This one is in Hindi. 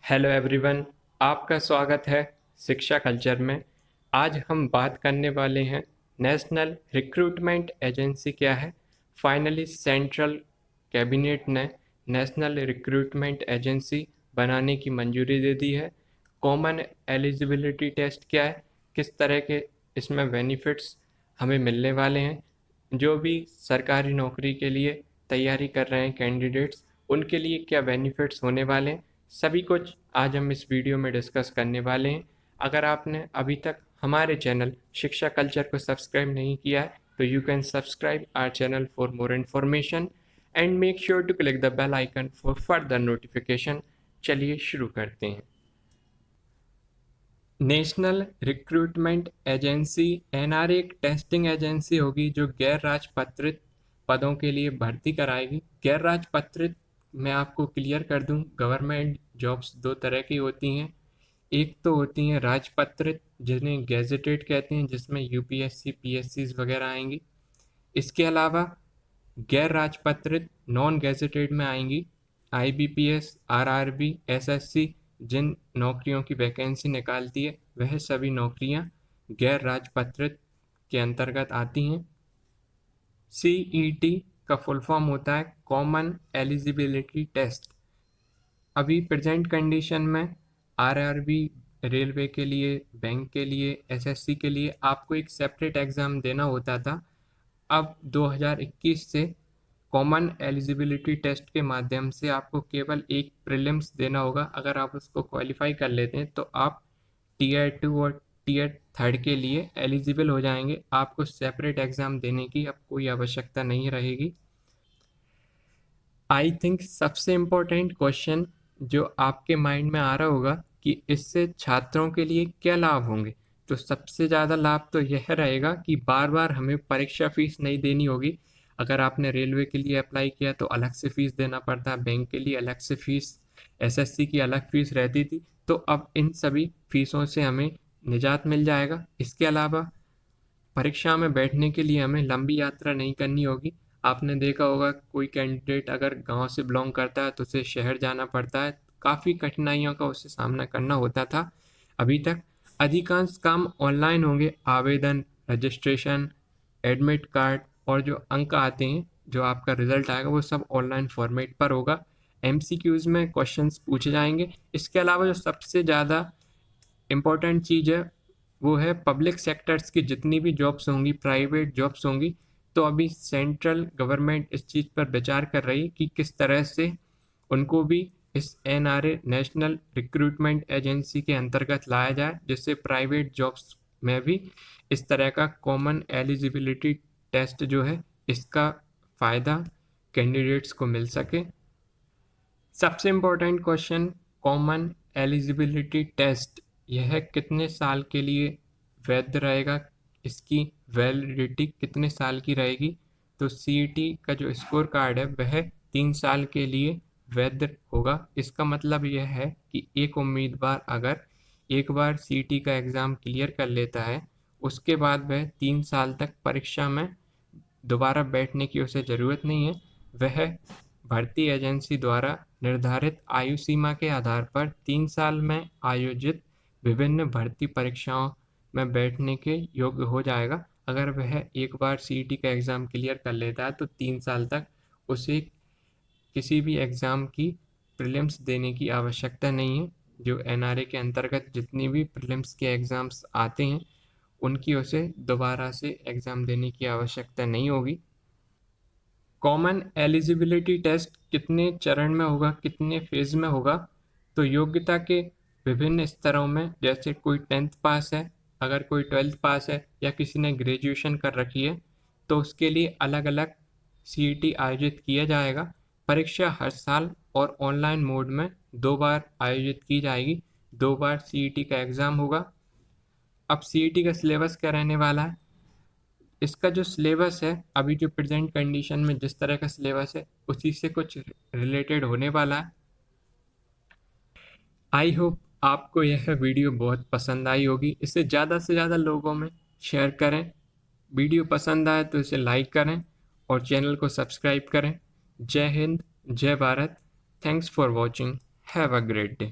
हेलो एवरीवन, आपका स्वागत है शिक्षा कल्चर में। आज हम बात करने वाले हैं नेशनल रिक्रूटमेंट एजेंसी क्या है। फाइनली सेंट्रल कैबिनेट ने नेशनल रिक्रूटमेंट एजेंसी बनाने की मंजूरी दे दी है। कॉमन एलिजिबिलिटी टेस्ट क्या है, किस तरह के इसमें बेनिफिट्स हमें मिलने वाले हैं, जो भी सरकारी नौकरी के लिए तैयारी कर रहे हैं कैंडिडेट्स, उनके लिए क्या बेनिफिट्स होने वाले हैं, सभी कुछ आज हम इस वीडियो में डिस्कस करने वाले हैं। अगर आपने अभी तक हमारे चैनल शिक्षा कल्चर को सब्सक्राइब नहीं किया है तो you can subscribe our channel for more information and make sure to click the bell icon for further notification. चलिए शुरू करते हैं। नेशनल रिक्रूटमेंट एजेंसी एनआरए एक टेस्टिंग एजेंसी होगी जो गैर राजपत्रित पदों के लिए भर्ती कराएगी। गैर राजपत्रित मैं आपको क्लियर कर दूं, गवर्नमेंट जॉब्स दो तरह की होती हैं। एक तो होती हैं राजपत्रित, जिन्हें गैजेटेड कहते हैं, जिसमें यूपीएससी पीएससी वगैरह आएंगी। इसके अलावा गैर राजपत्रित नॉन गैजेटेड में आएंगी आईबीपीएस, आरआरबी, एसएससी। जिन नौकरियों की वैकेंसी निकालती है वह सभी नौकरियां गैर राजपत्रित के अंतर्गत आती हैं। सीईटी का फुल फॉर्म होता है कॉमन एलिजिबिलिटी टेस्ट। अभी प्रेजेंट कंडीशन में आरआरबी, रेलवे के लिए, बैंक के लिए, एसएससी के लिए आपको एक सेपरेट एग्ज़ाम देना होता था। अब 2021 से कॉमन एलिजिबिलिटी टेस्ट के माध्यम से आपको केवल एक प्रीलिम्स देना होगा। अगर आप उसको क्वालिफाई कर लेते हैं तो आप टीयर 2 और टीयर 3 के लिए एलिजिबल हो जाएंगे। आपको सेपरेट एग्ज़ाम देने की अब कोई आवश्यकता नहीं रहेगी। आई थिंक सबसे इम्पोर्टेंट क्वेश्चन जो आपके माइंड में आ रहा होगा कि इससे छात्रों के लिए क्या लाभ होंगे, तो सबसे ज़्यादा लाभ तो यह रहेगा कि बार बार हमें परीक्षा फीस नहीं देनी होगी। अगर आपने रेलवे के लिए अप्लाई किया तो अलग से फीस देना पड़ता, बैंक के लिए अलग से फीस, एसएससी की अलग फीस रहती थी। तो अब इन सभी फीसों से हमें निजात मिल जाएगा। इसके अलावा परीक्षा में बैठने के लिए हमें लंबी यात्रा नहीं करनी होगी। आपने देखा होगा कोई कैंडिडेट अगर गांव से बिलोंग करता है तो उसे शहर जाना पड़ता है, काफ़ी कठिनाइयों का उसे सामना करना होता था। अभी तक अधिकांश काम ऑनलाइन होंगे। आवेदन, रजिस्ट्रेशन, एडमिट कार्ड और जो अंक आते हैं, जो आपका रिजल्ट आएगा, वो सब ऑनलाइन फॉर्मेट पर होगा। एमसीक्यूज़ में क्वेश्चंस पूछे जाएंगे। इसके अलावा जो सबसे ज़्यादा इम्पोर्टेंट चीज़ है वो है पब्लिक सेक्टर्स की जितनी भी जॉब्स होंगी, प्राइवेट जॉब्स होंगी, तो अभी सेंट्रल गवर्नमेंट इस चीज़ पर विचार कर रही है कि किस तरह से उनको भी इस एनआरए नेशनल रिक्रूटमेंट एजेंसी के अंतर्गत लाया जाए, जिससे प्राइवेट जॉब्स में भी इस तरह का कॉमन एलिजिबिलिटी टेस्ट जो है, इसका फ़ायदा कैंडिडेट्स को मिल सके। सबसे important question, common eligibility test यह कितने साल के लिए वैध रहेगा, इसकी वैलिडिटी कितने साल की रहेगी। तो सीईटी का जो स्कोर कार्ड है वह 3 साल के लिए वैध होगा। इसका मतलब यह है कि एक उम्मीदवार अगर एक बार सीईटी का एग्ज़ाम क्लियर कर लेता है, उसके बाद वह 3 साल तक परीक्षा में दोबारा बैठने की उसे ज़रूरत नहीं है। वह भर्ती एजेंसी द्वारा निर्धारित आयु सीमा के आधार पर 3 साल में आयोजित विभिन्न भर्ती परीक्षाओं में बैठने के योग्य हो जाएगा। अगर वह एक बार सीईटी का एग्ज़ाम क्लियर कर लेता है तो 3 साल तक उसे किसी भी एग्ज़ाम की प्रीलिम्स देने की आवश्यकता नहीं है। जो एनआरए के अंतर्गत जितनी भी प्रीलिम्स के एग्ज़ाम्स आते हैं उनकी उसे दोबारा से एग्ज़ाम देने की आवश्यकता नहीं होगी। कॉमन एलिजिबिलिटी टेस्ट कितने चरण में होगा, कितने फेज़ में होगा, तो योग्यता के विभिन्न स्तरों में, जैसे कोई 10th पास है, अगर कोई 12th पास है या किसी ने ग्रेजुएशन कर रखी है तो उसके लिए अलग अलग सीईटी आयोजित किया जाएगा। परीक्षा हर साल और ऑनलाइन मोड में 2 बार आयोजित की जाएगी। 2 बार सीईटी का एग्ज़ाम होगा। अब सीईटी का सिलेबस क्या रहने वाला है, इसका जो सिलेबस है अभी जो प्रेजेंट कंडीशन में जिस तरह का सिलेबस है उसी से कुछ रिलेटेड होने वाला है। आई होप आपको यह वीडियो बहुत पसंद आई होगी। इसे ज़्यादा से ज़्यादा लोगों में शेयर करें। वीडियो पसंद आए तो इसे लाइक करें और चैनल को सब्सक्राइब करें। जय हिंद, जय Bharat. Thanks for watching. Have a great day.